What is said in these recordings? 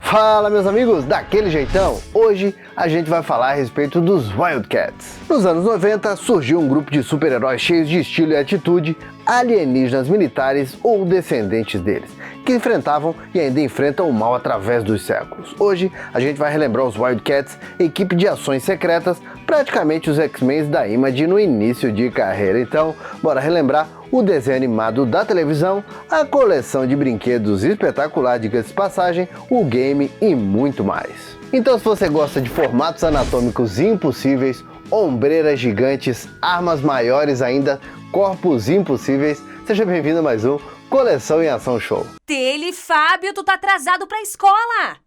Fala, meus amigos, daquele jeitão. Hoje a gente vai falar a respeito dos Wildcats. Nos anos 90 surgiu um grupo de super-heróis cheios de estilo e atitude, alienígenas militares ou descendentes deles, que enfrentavam e ainda enfrentam o mal através dos séculos. Hoje a gente vai relembrar os Wildcats, equipe de ações secretas, praticamente os X-Men da Image no início de carreira. Então, bora relembrar o desenho animado da televisão, a coleção de brinquedos espetacular, diga-se de passagem, o game e muito mais. Então, se você gosta de formatos anatômicos impossíveis, ombreiras gigantes, armas maiores ainda, corpos impossíveis, seja bem-vindo a mais um Coleção em Ação Show. Dele, Fábio, tu tá atrasado pra escola!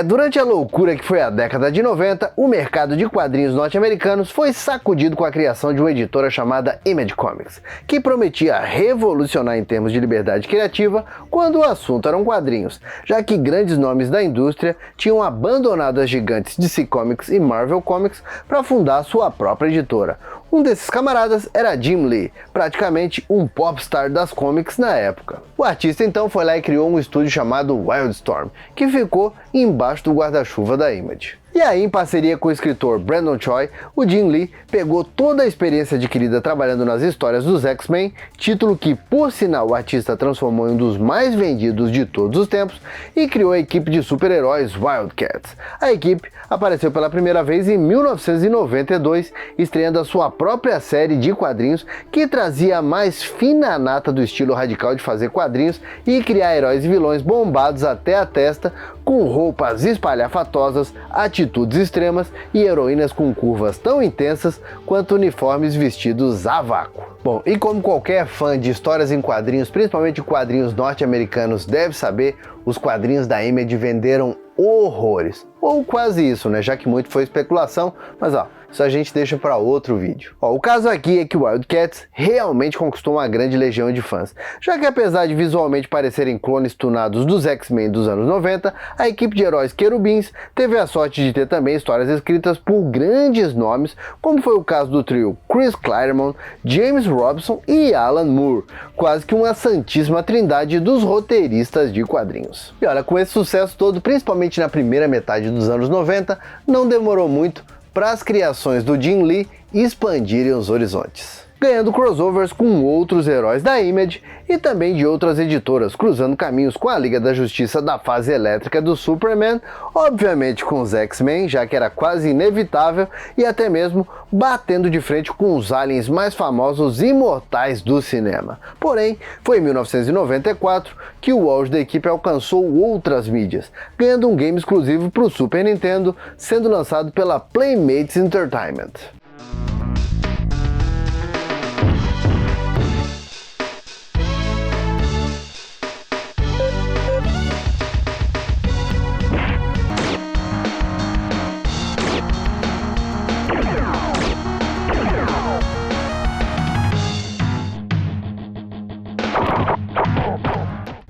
Durante a loucura que foi a década de 90, o mercado de quadrinhos norte-americanos foi sacudido com a criação de uma editora chamada Image Comics, que prometia revolucionar em termos de liberdade criativa quando o assunto eram quadrinhos, já que grandes nomes da indústria tinham abandonado as gigantes DC Comics e Marvel Comics para fundar sua própria editora. Um desses camaradas era Jim Lee, praticamente um popstar das comics na época. O artista então foi lá e criou um estúdio chamado Wildstorm, que ficou embaixo do guarda-chuva da Image. E aí, em parceria com o escritor Brandon Choi, o Jim Lee pegou toda a experiência adquirida trabalhando nas histórias dos X-Men, título que, por sinal, o artista transformou em um dos mais vendidos de todos os tempos, e criou a equipe de super-heróis Wildcats. A equipe apareceu pela primeira vez em 1992, estreando a sua própria série de quadrinhos que trazia a mais fina nata do estilo radical de fazer quadrinhos e criar heróis e vilões bombados até a testa, com roupas espalhafatosas, atitudes extremas e heroínas com curvas tão intensas quanto uniformes vestidos a vácuo. Bom, e como qualquer fã de histórias em quadrinhos, principalmente quadrinhos norte-americanos, deve saber, os quadrinhos da Image venderam horrores. Ou quase isso, né? Já que muito foi especulação, mas isso a gente deixa para outro vídeo. O caso aqui é que o Wildcats realmente conquistou uma grande legião de fãs, já que apesar de visualmente parecerem clones tunados dos X-Men dos anos 90, a equipe de heróis querubins teve a sorte de ter também histórias escritas por grandes nomes, como foi o caso do trio Chris Claremont, James Robinson e Alan Moore, quase que uma santíssima trindade dos roteiristas de quadrinhos. E olha, com esse sucesso todo, principalmente na primeira metade dos anos 90, não demorou muito para as criações do Jim Lee expandirem os horizontes, ganhando crossovers com outros heróis da Image e também de outras editoras, cruzando caminhos com a Liga da Justiça da fase elétrica do Superman, obviamente com os X-Men, já que era quase inevitável, e até mesmo batendo de frente com os aliens mais famosos e imortais do cinema. Porém, foi em 1994 que o auge da equipe alcançou outras mídias, ganhando um game exclusivo para o Super Nintendo, sendo lançado pela Playmates Entertainment.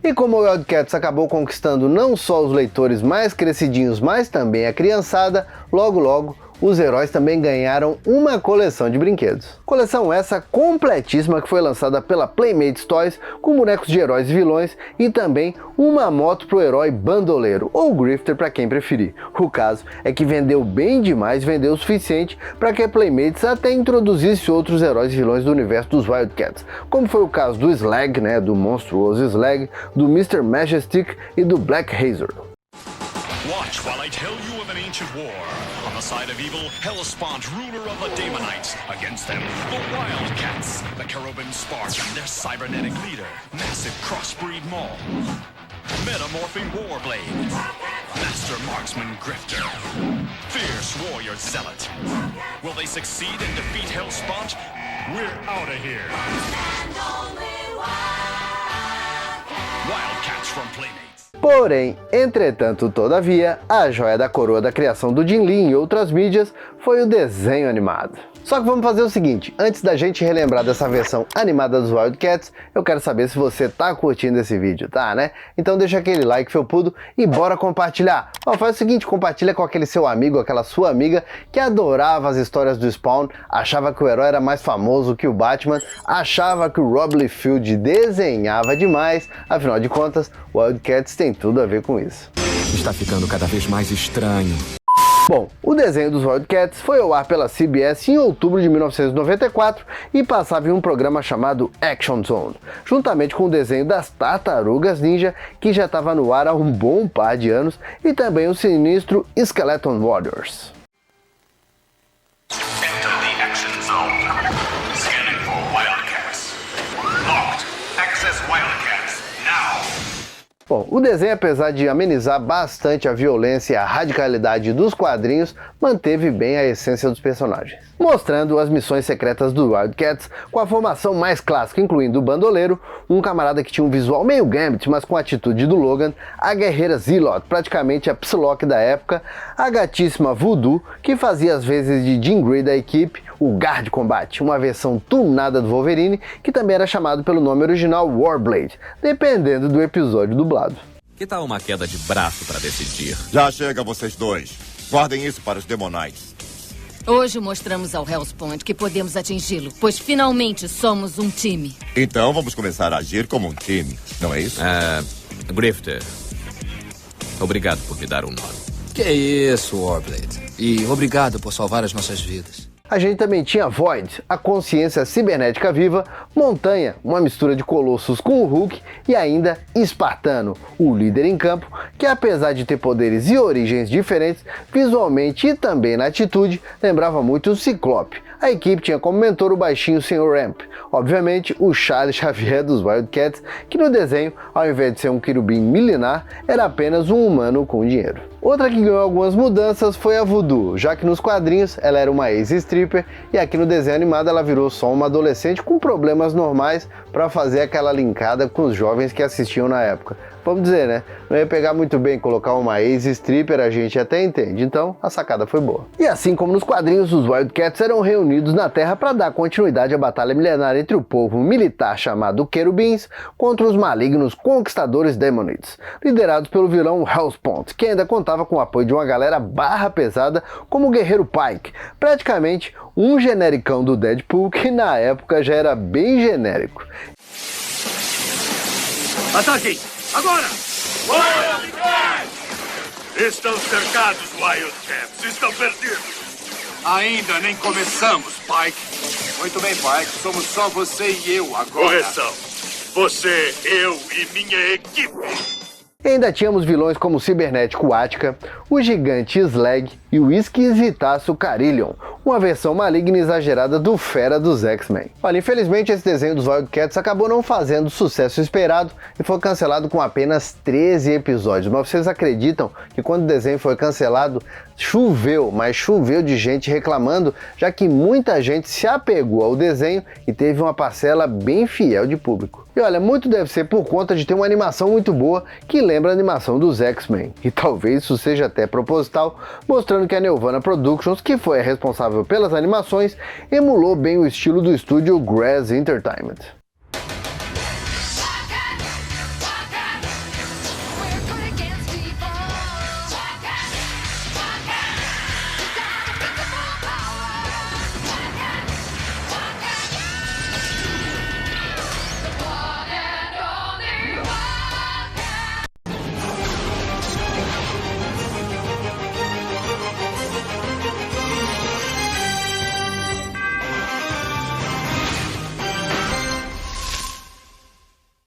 E como o Wildcats acabou conquistando não só os leitores mais crescidinhos, mas também a criançada, logo os heróis também ganharam uma coleção de brinquedos. Coleção essa completíssima que foi lançada pela Playmates Toys, com bonecos de heróis e vilões e também uma moto pro herói bandoleiro, ou grifter para quem preferir. O caso é que vendeu bem demais, vendeu o suficiente para que a Playmates até introduzisse outros heróis e vilões do universo dos Wildcats, como foi o caso do Slag, do monstruoso Slag, do Mr. Majestic e do Black Razor. Watch while I tell you of an ancient war. On the side of evil, Hellespont, ruler of the Daemonites. Against them, the Wildcats, the Cherubim Spark and their cybernetic leader, massive crossbreed Maul. Metamorphing Warblade, Master Marksman Grifter, Fierce Warrior Zealot. Will they succeed and defeat Hellespont? We're out of here. Wildcats from Playmates. Porém, entretanto, todavia, a joia da coroa da criação do Jim Lee em outras mídias foi o desenho animado. Só que vamos fazer o seguinte, antes da gente relembrar dessa versão animada dos Wildcats, eu quero saber se você tá curtindo esse vídeo, tá, né? Então deixa aquele like felpudo e bora compartilhar. Ó, faz o seguinte, compartilha com aquele seu amigo, aquela sua amiga que adorava as histórias do Spawn, achava que o herói era mais famoso que o Batman, achava que o Rob Liefeld desenhava demais, afinal de contas, Wildcats tem tudo a ver com isso. Está ficando cada vez mais estranho. Bom, o desenho dos Wildcats foi ao ar pela CBS em outubro de 1994 e passava em um programa chamado Action Zone, juntamente com o desenho das Tartarugas Ninja, que já estava no ar há um bom par de anos, e também o sinistro Skeleton Warriors. Enter the action zone. Scanning for Wildcats. Locked. Access Wildcats now. Bom, o desenho, apesar de amenizar bastante a violência e a radicalidade dos quadrinhos, manteve bem a essência dos personagens, mostrando as missões secretas do Wildcats com a formação mais clássica, incluindo o bandoleiro, um camarada que tinha um visual meio Gambit, mas com a atitude do Logan, a guerreira Zealot, praticamente a Psylocke da época, a gatíssima Voodoo, que fazia as vezes de Jean Grey da equipe, o Guard Combat, uma versão tunada do Wolverine, que também era chamado pelo nome original Warblade, dependendo do episódio dublado. Que tal uma queda de braço para decidir? Já chega, vocês dois. Guardem isso para os Demonites. Hoje mostramos ao Hellspawn que podemos atingi-lo, pois finalmente somos um time. Então vamos começar a agir como um time, não é isso? Grifter, obrigado por me dar um nome. Que isso, Warblade. E obrigado por salvar as nossas vidas. A gente também tinha Void, a consciência cibernética viva, Montanha, uma mistura de Colossus com o Hulk, e ainda Espartano, o líder em campo, que apesar de ter poderes e origens diferentes, visualmente e também na atitude, lembrava muito o Ciclope. A equipe tinha como mentor o baixinho Sr. Ramp, obviamente o Charles Xavier dos Wildcats, que no desenho, ao invés de ser um querubim milenar, era apenas um humano com dinheiro. Outra que ganhou algumas mudanças foi a Voodoo, já que nos quadrinhos ela era uma ex-stripper e aqui no desenho animado ela virou só uma adolescente com problemas normais para fazer aquela linkada com os jovens que assistiam na época. Vamos dizer, né? Não ia pegar muito bem colocar uma ex-stripper, a gente até entende, então a sacada foi boa. E assim como nos quadrinhos, os Wildcats eram reunidos na Terra para dar continuidade à batalha milenar entre o povo militar chamado Querubins contra os malignos conquistadores Demonites, liderados pelo vilão Hellspawn, que ainda contava com o apoio de uma galera barra pesada como o Guerreiro Pike, praticamente um genericão do Deadpool que na época já era bem genérico. Ataquem! Agora! Wildcats! Estão cercados, Wildcats. Estão perdidos. Ainda nem começamos, Pike. Muito bem, Pike. Somos só você e eu agora. Correção. Você, eu e minha equipe. E ainda tínhamos vilões como o cibernético Attica, o gigante Slag e o esquisitaço Carillon, uma versão maligna e exagerada do Fera dos X-Men. Olha, infelizmente esse desenho dos Wildcats acabou não fazendo o sucesso esperado e foi cancelado com apenas 13 episódios. Mas vocês acreditam que quando o desenho foi cancelado, choveu, mas choveu de gente reclamando, já que muita gente se apegou ao desenho e teve uma parcela bem fiel de público. E olha, muito deve ser por conta de ter uma animação muito boa que lembra a animação dos X-Men. E talvez isso seja até proposital, mostrando que a Nelvana Productions, que foi a responsável pelas animações, emulou bem o estilo do estúdio Grass Entertainment.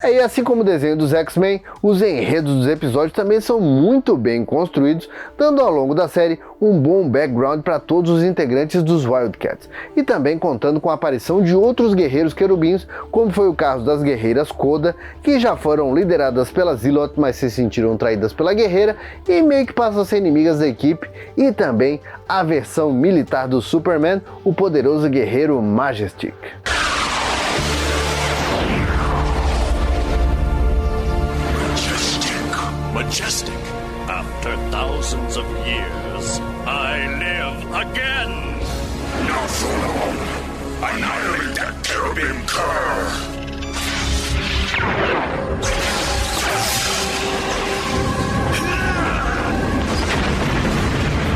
E assim como o desenho dos X-Men, os enredos dos episódios também são muito bem construídos, dando ao longo da série um bom background para todos os integrantes dos Wildcats, e também contando com a aparição de outros guerreiros querubins, como foi o caso das guerreiras Koda, que já foram lideradas pela Zealot, mas se sentiram traídas pela guerreira e meio que passam a ser inimigas da equipe, e também a versão militar do Superman, o poderoso guerreiro Majestic. Majestic. After thousands of years, I live again. Not for long. Annihilate that cherubim cur.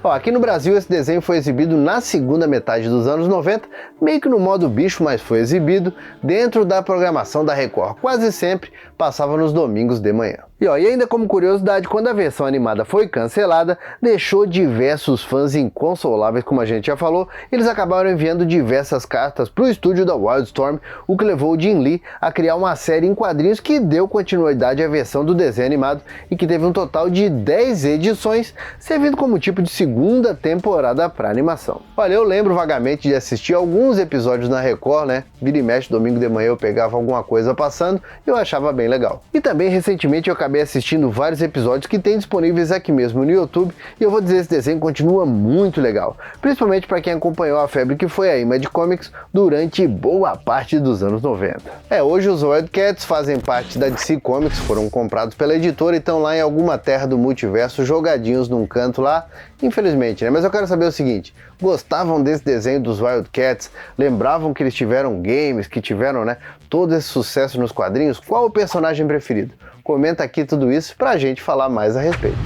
Ó, aqui no Brasil esse desenho foi exibido na segunda metade dos anos 90, meio que no modo bicho, mas foi exibido dentro da programação da Record. Quase sempre passava nos domingos de manhã. E ainda como curiosidade, quando a versão animada foi cancelada, deixou diversos fãs inconsoláveis, como a gente já falou. Eles acabaram enviando diversas cartas para o estúdio da Wildstorm, o que levou o Jim Lee a criar uma série em quadrinhos que deu continuidade à versão do desenho animado e que teve um total de 10 edições, servindo como tipo de segunda temporada para animação. Olha, eu lembro vagamente de assistir alguns episódios na Record, né? Vira e mexe, domingo de manhã eu pegava alguma coisa passando e eu achava bem legal. E também recentemente eu acabei assistindo vários episódios que tem disponíveis aqui mesmo no YouTube e eu vou dizer, esse desenho continua muito legal, principalmente para quem acompanhou a febre que foi a Image Comics durante boa parte dos anos 90. Hoje os Wildcats fazem parte da DC Comics, foram comprados pela editora e estão lá em alguma terra do multiverso, jogadinhos num canto lá, infelizmente, né? Mas eu quero saber o seguinte, gostavam desse desenho dos Wildcats? Lembravam que eles tiveram games, que tiveram, né, todo esse sucesso nos quadrinhos? Qual o personagem preferido? Comenta aqui tudo isso pra gente falar mais a respeito.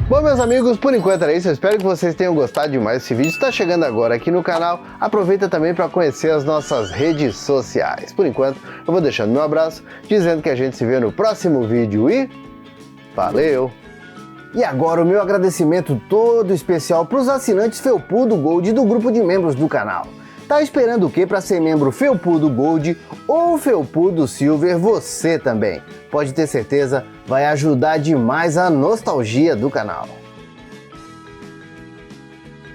Bom, meus amigos, por enquanto era isso. Eu espero que vocês tenham gostado demais desse vídeo. Se está chegando agora aqui no canal, aproveita também para conhecer as nossas redes sociais. Por enquanto, eu vou deixando meu abraço, dizendo que a gente se vê no próximo vídeo e valeu! E agora o meu agradecimento todo especial para os assinantes Felpudo Gold do grupo de membros do canal. Tá esperando o que para ser membro Felpudo Gold ou Felpudo Silver você também? Pode ter certeza, vai ajudar demais a nostalgia do canal.